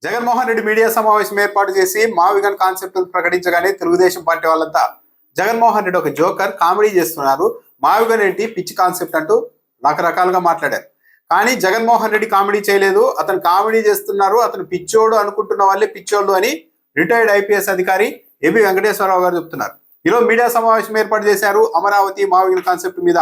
Jaganmohan Reddy media సమావేశం ఏర్పాటు చేసి మావిగన్ కాన్సెప్ట్ ప్రకటించగానే తెలుగుదేశం పార్టీ వాళ్ళంతా జగన్మోహన్ రెడ్డి ఒక జోకర్ కామెడీ చేస్తున్నారు, మావిగన్ ఏంటి పిచ్చి కాన్సెప్ట్ అంటూ రకరకాలుగా మాట్లాడారు. కానీ జగన్మోహన్ రెడ్డి కామెడీ చేయలేదు, అతను కామెడీ చేస్తున్నారు, అతను పిచ్చోడు అనుకుంటున్న వాళ్ళే పిచ్చోళ్ళు అని రిటైర్డ్ ఐపీఎస్ అధికారి ఏబి వెంకటేశ్వరరావు గారు చెప్తున్నారు. ఈరోజు మీడియా సమావేశం ఏర్పాటు చేశారు. అమరావతి మావిగన్ కాన్సెప్ట్ మీద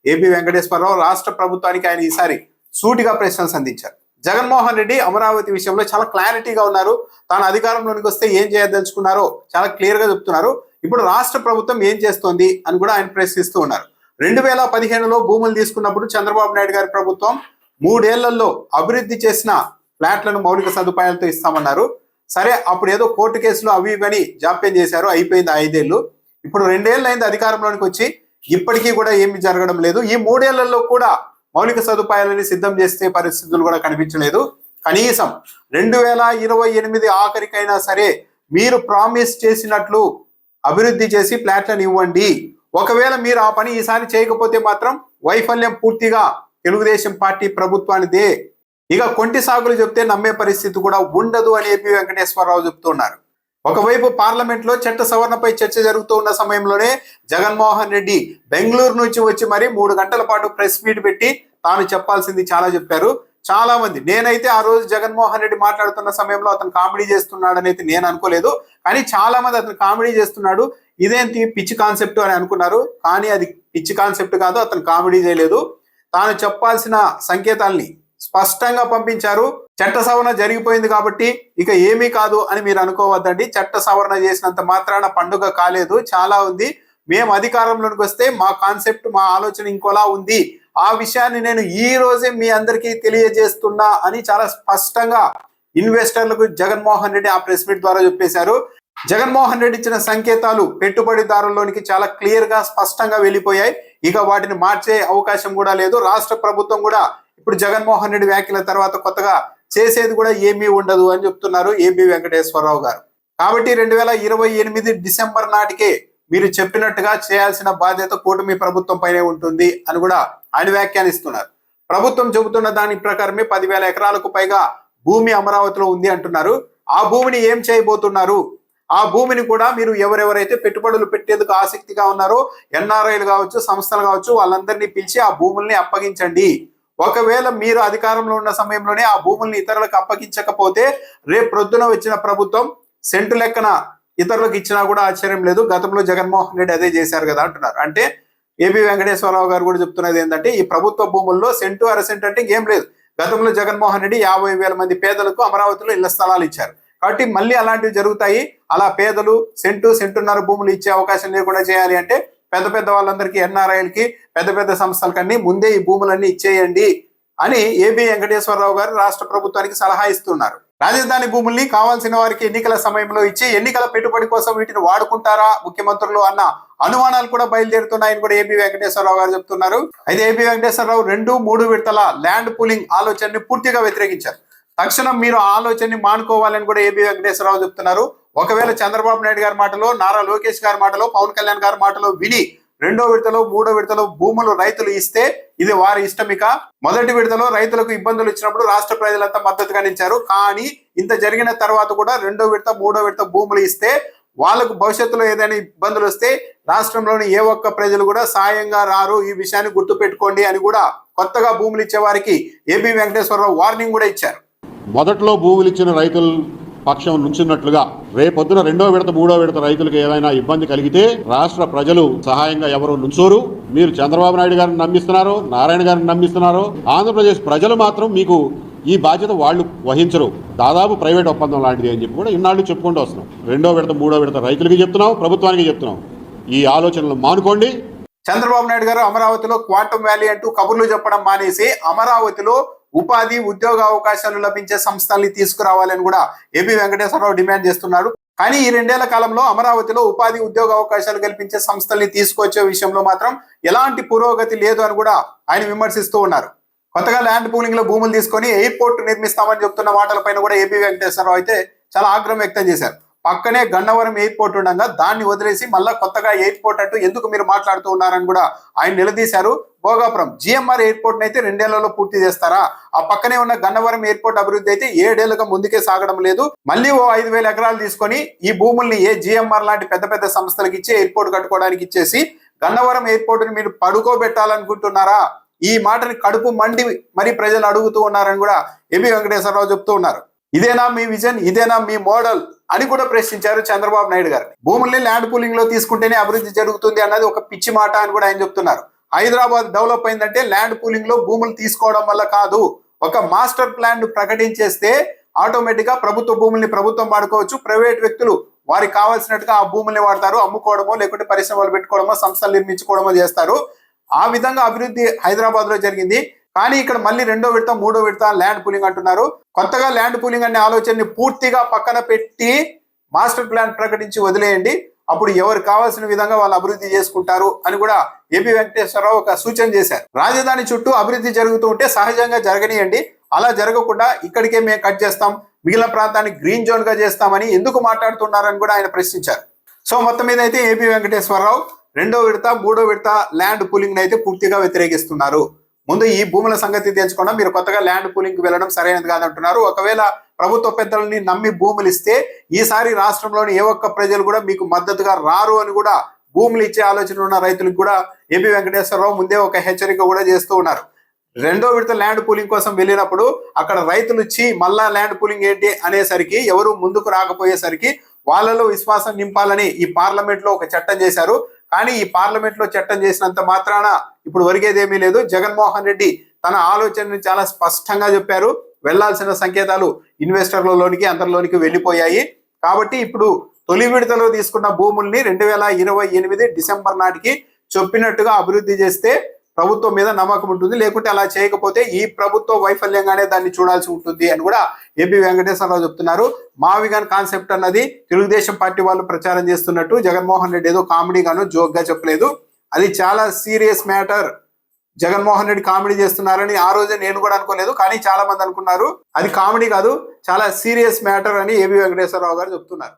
ఏబి వెంకటేశ్వరరావు రాష్ట్ర ప్రభుత్వానికి ఆయన ఈసారి సూటిగా ప్రశ్నలు సంధించారు. జగన్మోహన్ రెడ్డి అమరావతి విషయంలో చాలా క్లారిటీగా ఉన్నారు. తాను అధికారంలోనికి వస్తే ఏం చేయదలుచుకున్నారో చాలా క్లియర్ గా చెప్తున్నారు. ఇప్పుడు రాష్ట్ర ప్రభుత్వం ఏం చేస్తోంది అని కూడా ఆయన ప్రశ్నిస్తూ ఉన్నారు. 2015లో భూములు తీసుకున్నప్పుడు చంద్రబాబు నాయుడు గారి ప్రభుత్వం 3 ఏళ్లలో అభివృద్ధి చేసిన ఫ్లాట్లను మౌలిక సదుపాయాలతో ఇస్తామన్నారు. సరే, అప్పుడు ఏదో కోర్టు కేసులు అవి ఇవని జాప్యం చేశారు, అయిపోయింది 5 ఏళ్ళు. ఇప్పుడు 2 ఏళ్ళు అయింది అధికారంలోనికి వచ్చి, ఇప్పటికీ కూడా ఏమి జరగడం లేదు. ఈ 3 ఏళ్లలో కూడా మౌలిక సదుపాయాలని సిద్ధం చేసే పరిస్థితులు కూడా కనిపించలేదు. కనీసం 2028 ఆఖరికైనా సరే మీరు ప్రామిస్ చేసినట్లు అభివృద్ధి చేసి ఫ్లాట్లను ఇవ్వండి. ఒకవేళ మీరు ఆ పని ఈసారి చేయకపోతే మాత్రం వైఫల్యం పూర్తిగా తెలుగుదేశం పార్టీ ప్రభుత్వానిదే. ఇక కొంటి సాగులు చెప్తే నమ్మే పరిస్థితి కూడా ఉండదు అని ఏపీ వెంకటేశ్వరరావు చెప్తున్నారు. ఒకవైపు పార్లమెంట్ లో చట్ట సవరణపై చర్చ జరుగుతూ ఉన్న సమయంలోనే జగన్మోహన్ రెడ్డి బెంగళూరు నుంచి వచ్చి మరి 3 గంటల పాటు ప్రెస్ మీట్ పెట్టి తాను చెప్పాల్సింది చాలా చెప్పారు. చాలా మంది, నేనైతే ఆ రోజు జగన్మోహన్ రెడ్డి మాట్లాడుతున్న సమయంలో అతను కామెడీ చేస్తున్నాడని అయితే నేను అనుకోలేదు. కానీ చాలా మంది అతను కామెడీ చేస్తున్నాడు, ఇదేంటి పిచ్చి కాన్సెప్ట్ అని అనుకున్నారు. కానీ అది పిచ్చి కాన్సెప్ట్ కాదు, అతను కామెడీ చేయలేదు. తాను చెప్పాల్సిన సంకేతాల్ని స్పష్టంగా పంపించారు. చట్ట సవరణ జరిగిపోయింది కాబట్టి ఇక ఏమీ కాదు అని మీరు అనుకోవద్దండి. చట్ట సవరణ చేసినంత మాత్రాన పండుగ కాలేదు, చాలా ఉంది. మేము అధికారంలోకి వస్తే మా కాన్సెప్ట్, మా ఆలోచన ఇంకోలా ఉంది. ఆ విషయాన్ని నేను ఈ రోజే మీ అందరికీ తెలియజేస్తున్నా అని చాలా స్పష్టంగా ఇన్వెస్టర్లకు జగన్మోహన్ రెడ్డి ఆ ప్రెస్ మీట్ ద్వారా చెప్పేశారు. జగన్మోహన్ రెడ్డి ఇచ్చిన సంకేతాలు పెట్టుబడిదారుల్లోనికి చాలా క్లియర్ గా స్పష్టంగా వెళ్ళిపోయాయి. ఇక వాటిని మార్చే అవకాశం కూడా లేదు. రాష్ట్ర ప్రభుత్వం కూడా ఇప్పుడు జగన్మోహన్ రెడ్డి వ్యాఖ్యల తర్వాత కొత్తగా చేసేది కూడా ఏమీ ఉండదు అని చెప్తున్నారు ఏబి వెంకటేశ్వరరావు గారు. కాబట్టి 2028 డిసెంబర్ నాటికే మీరు చెప్పినట్టుగా చేయాల్సిన బాధ్యత కూటమి ప్రభుత్వం పైనే ఉంటుంది అని కూడా ఆయన వ్యాఖ్యానిస్తున్నారు. ప్రభుత్వం చెబుతున్న దాని ప్రకారమే 10,000 ఎకరాలకు పైగా భూమి అమరావతిలో ఉంది అంటున్నారు. ఆ భూమిని ఏం చేయబోతున్నారు? ఆ భూమిని కూడా మీరు ఎవరెవరైతే పెట్టుబడులు పెట్టేందుకు ఆసక్తిగా ఉన్నారో ఎన్ఆర్ఐలు కావచ్చు, సంస్థలు కావచ్చు, వాళ్ళందరినీ పిలిచి ఆ భూముల్ని అప్పగించండి. ఒకవేళ మీరు అధికారంలో ఉన్న సమయంలోనే ఆ భూముల్ని ఇతరులకు అప్పగించకపోతే రేపు ప్రొద్దున వచ్చిన ప్రభుత్వం సెంటు లెక్కన ఇతరులకు ఇచ్చినా కూడా ఆశ్చర్యం లేదు. గతంలో జగన్మోహన్ రెడ్డి అదే చేశారు కదా అంటున్నారు. అంటే ఏబి వెంకటేశ్వరరావు గారు కూడా చెప్తున్నది ఏంటంటే ఈ ప్రభుత్వ భూముల్లో సెంటు అరసెంటు అంటే ఏం లేదు. గతంలో జగన్మోహన్ రెడ్డి 50,000 మంది పేదలకు అమరావతిలో ఇళ్ల స్థలాలు ఇచ్చారు. కాబట్టి మళ్ళీ అలాంటివి జరుగుతాయి. అలా పేదలు సెంటున్నర భూములు ఇచ్చే అవకాశం లేకుండా చేయాలి అంటే పెద్ద పెద్ద వాళ్ళందరికీ, ఎన్ఆర్ఐలకి, పెద్ద పెద్ద సంస్థలకన్నీ ముందే ఈ భూములన్నీ ఇచ్చేయండి అని ఏబి వెంకటేశ్వరరావు గారు రాష్ట్ర ప్రభుత్వానికి సలహా ఇస్తున్నారు. రాజధాని భూముల్ని కావాల్సిన వారికి ఎన్నికల సమయంలో ఇచ్చి ఎన్నికల పెట్టుబడి కోసం వీటిని వాడుకుంటారా ముఖ్యమంత్రులు అన్న అనుమానాలు కూడా బయలుదేరుతున్నాయని కూడా ఏబి వెంకటేశ్వరరావు గారు చెప్తున్నారు. అయితే ఏబి వెంకటేశ్వరరావు 2-3 విడతల ల్యాండ్ పూలింగ్ ఆలోచనని పూర్తిగా వ్యతిరేకించారు. తక్షణం మీరు ఆ ఆలోచనని మానుకోవాలని కూడా ఏబి వెంకటేశ్వరరావు చెప్తున్నారు. ఒకవేళ చంద్రబాబు నాయుడు గారి మాటలో, నారా లోకేష్ గారి మాటలో, పవన్ కళ్యాణ్ గారి మాటలో విని 2వ విడతలో 3వ విడతలో భూములు రైతులు ఇస్తే ఇది వారి ఇష్టం. ఇక మొదటి విడతలో రైతులకు ఇబ్బందులు ఇచ్చినప్పుడు రాష్ట్ర ప్రజలంతా మద్దతుగా నిలిచారు. కానీ ఇంత జరిగిన తర్వాత కూడా 2వ విడత 3వ విడత భూములు ఇస్తే వాళ్ళకు భవిష్యత్తులో ఏదైనా ఇబ్బందులు వస్తే రాష్ట్రంలోని ఏ ఒక్క ప్రజలు కూడా సాయంగా రారు. ఈ విషయాన్ని గుర్తు పెట్టుకోండి అని కూడా కొత్తగా భూములు ఇచ్చే వారికి ఏబి వెంకటేశ్వరరావు వార్నింగ్ కూడా ఇచ్చారు. మొదట్లో భూములు ఇచ్చిన రైతుల పక్షం నుంచున్నట్లుగా రేపొద్దున 2వ విడత 3వ విడత రైతులకు ఏదైనా ఇబ్బంది కలిగితే రాష్ట్ర ప్రజలు సహాయంగా ఎవరు నుంచోరు. మీరు చంద్రబాబు నాయుడు గారిని నమ్మిస్తున్నారో, నారాయణ గారిని నమ్మిస్తున్నారో, ఆంధ్రప్రదేశ్ ప్రజలు మాత్రం మీకు ఈ బాధ్యత వాళ్ళు వహించరు. దాదాపు ప్రైవేట్ ఒప్పందం లాంటిది అని చెప్పి కూడా ఇన్నాళ్ళు చెప్పుకుంటూ వస్తున్నాం. 2వ విడత 3వ విడత రైతులకి చెప్తున్నాం, ప్రభుత్వానికి చెప్తున్నాం, ఈ ఆలోచనలు మానుకోండి. చంద్రబాబు నాయుడు గారు అమరావతిలో క్వాంటమ్ వ్యాలీ అంటూ కబుర్లు చెప్పడం మానేసి అమరావతిలో ఉపాధి, ఉద్యోగ అవకాశాలు లభించే సంస్థల్ని తీసుకురావాలని కూడా ఏబి వెంకటేశ్వరరావు డిమాండ్ చేస్తున్నారు. కానీ ఈ 2 ఏళ్ల కాలంలో అమరావతిలో ఉపాధి, ఉద్యోగ అవకాశాలు కల్పించే సంస్థల్ని తీసుకొచ్చే విషయంలో మాత్రం ఎలాంటి పురోగతి లేదు అని కూడా ఆయన విమర్శిస్తూ ఉన్నారు. కొత్తగా ల్యాండ్ పూలింగ్ లో భూములు తీసుకొని ఎయిర్పోర్ట్ నిర్మిస్తామని చెప్తున్న మాటలపైన కూడా ఏబి వెంకటేశ్వరరావు అయితే చాలా ఆగ్రహం వ్యక్తం చేశారు. పక్కనే గన్నవరం ఎయిర్పోర్ట్ ఉండగా దాన్ని వదిలేసి మళ్ళా కొత్తగా ఎయిర్పోర్ట్ అంటూ ఎందుకు మీరు మాట్లాడుతూ ఉన్నారని కూడా ఆయన నిలదీశారు. భోగాపురం జిఎంఆర్ ఎయిర్పోర్ట్ అయితే 2 ఏళ్లలో పూర్తి చేస్తారా? ఆ పక్కనే ఉన్న గన్నవరం ఎయిర్పోర్ట్ అభివృద్ధి అయితే 7 ఏళ్లుగా ముందుకే సాగడం లేదు. మళ్ళీ ఓ 5,000 ఎకరాలు తీసుకొని ఈ భూముల్ని ఏ జిఎంఆర్ లాంటి పెద్ద పెద్ద సంస్థలకు ఇచ్చి ఎయిర్పోర్ట్ కట్టుకోవడానికి ఇచ్చేసి గన్నవరం ఎయిర్పోర్ట్ ని మీరు పడుకోబెట్టాలనుకుంటున్నారా? ఈ మాటని కడుపు మండి మరి ప్రజలు అడుగుతూ ఉన్నారని కూడా ఏబి వెంకటేశ్వరరావు చెప్తూ ఉన్నారు. ఇదేనా మీ విజన్, ఇదేనా మీ మోడల్ అని కూడా ప్రశ్నించారు చంద్రబాబు నాయుడు గారిని. భూముల్ని ల్యాండ్ పూలింగ్ లో తీసుకుంటేనే అభివృద్ధి జరుగుతుంది అన్నది ఒక పిచ్చి మాట అని కూడా ఆయన చెప్తున్నారు. హైదరాబాద్ డెవలప్ అయిందంటే ల్యాండ్ పూలింగ్ లో భూములు తీసుకోవడం వల్ల కాదు. ఒక మాస్టర్ ప్లాన్ ప్రకటించేస్తే ఆటోమేటిక్ గా ప్రభుత్వ భూముల్ని ప్రభుత్వం వాడుకోవచ్చు, ప్రైవేట్ వ్యక్తులు వారికి కావాల్సినట్టుగా ఆ భూముల్ని వాడతారు, అమ్ముకోవడమో లేకుంటే పరిశ్రమలు పెట్టుకోవడమో సంస్థలు నిర్మించుకోవడమో చేస్తారు. ఆ విధంగా అభివృద్ధి హైదరాబాద్ లో జరిగింది. కానీ ఇక్కడ మళ్ళీ 2వ విడత 3వ విడత ల్యాండ్ పూలింగ్ అంటున్నారు. కొత్తగా ల్యాండ్ పూలింగ్ అనే ఆలోచనని పూర్తిగా పక్కన పెట్టి మాస్టర్ ప్లాన్ ప్రకటించి వదిలేయండి. అప్పుడు ఎవరు కావాల్సిన విధంగా వాళ్ళు అభివృద్ధి చేసుకుంటారు అని కూడా ఏబి వెంకటేశ్వరరావు ఒక సూచన చేశారు. రాజధాని చుట్టూ అభివృద్ధి జరుగుతూ ఉంటే సహజంగా జరగనియండి, అలా జరగకుండా ఇక్కడికే మేము కట్ చేస్తాం, మిగిలిన ప్రాంతాన్ని గ్రీన్ జోన్ గా చేస్తామని ఎందుకు మాట్లాడుతున్నారని కూడా ఆయన ప్రశ్నించారు. సో మొత్తం మీద అయితే ఏబి వెంకటేశ్వరరావు 2వ విడత 3వ విడత ల్యాండ్ పూలింగ్ అయితే పూర్తిగా వ్యతిరేకిస్తున్నారు. ముందు ఈ భూముల సంగతి తెలుసుకున్నా మీరు కొత్తగా ల్యాండ్ పూలింగ్ కి వెళ్ళడం సరైనది కాదంటున్నారు. ఒకవేళ ప్రభుత్వ పెద్దలని నమ్మి భూములు ఇస్తే ఈసారి రాష్ట్రంలోని ఏ ఒక్క ప్రజలు కూడా మీకు మద్దతుగా రారు అని కూడా భూములు ఇచ్చే ఆలోచన ఉన్న రైతులకు కూడా ఏబి వెంకటేశ్వరరావు ముందే ఒక హెచ్చరిక కూడా చేస్తూ ఉన్నారు. 2వ విడత ల్యాండ్ పూలింగ్ కోసం వెళ్ళినప్పుడు అక్కడ రైతులు మళ్ళా ల్యాండ్ పూలింగ్ ఏంటి అనేసరికి ఎవరు ముందుకు రాకపోయేసరికి వాళ్ళలో విశ్వాసం నింపాలని ఈ పార్లమెంట్ లో ఒక చట్టం చేశారు. కానీ ఈ పార్లమెంట్ లో చట్టం చేసినంత మాత్రాన ఇప్పుడు ఒరిగేదేమీ లేదు. జగన్మోహన్ రెడ్డి తన ఆలోచనని చాలా స్పష్టంగా చెప్పారు. వెళ్లాల్సిన సంకేతాలు ఇన్వెస్టర్లలోనికి అందరిలోనికి వెళ్ళిపోయాయి. కాబట్టి ఇప్పుడు తొలి విడతలో తీసుకున్న భూముల్ని 2028 డిసెంబర్ నాటికి చెప్పినట్టుగా అభివృద్ధి చేస్తే ప్రభుత్వం మీద నమ్మకం ఉంటుంది. లేకుంటే అలా చేయకపోతే ఈ ప్రభుత్వ వైఫల్యంగానే దాన్ని చూడాల్సి ఉంటుంది అని కూడా ఏబి వెంకటేశ్వరరావు చెప్తున్నారు. మావిగన్ కాన్సెప్ట్ అన్నది తెలుగుదేశం పార్టీ వాళ్ళు ప్రచారం చేస్తున్నట్టు జగన్మోహన్ రెడ్డి ఏదో కామెడీగాను జోక్ గా చెప్పలేదు. అది చాలా serious matter. Jaganmohan Reddy comedy చేస్తున్నారని ఆ రోజే నేను కూడా అనుకోలేదు, కానీ చాలా మంది అనుకున్నారు. అది కామెడీ కాదు, చాలా సీరియస్ మ్యాటర్ అని ఏబి వెంకటేశ్వరరావు గారు చెప్తున్నారు.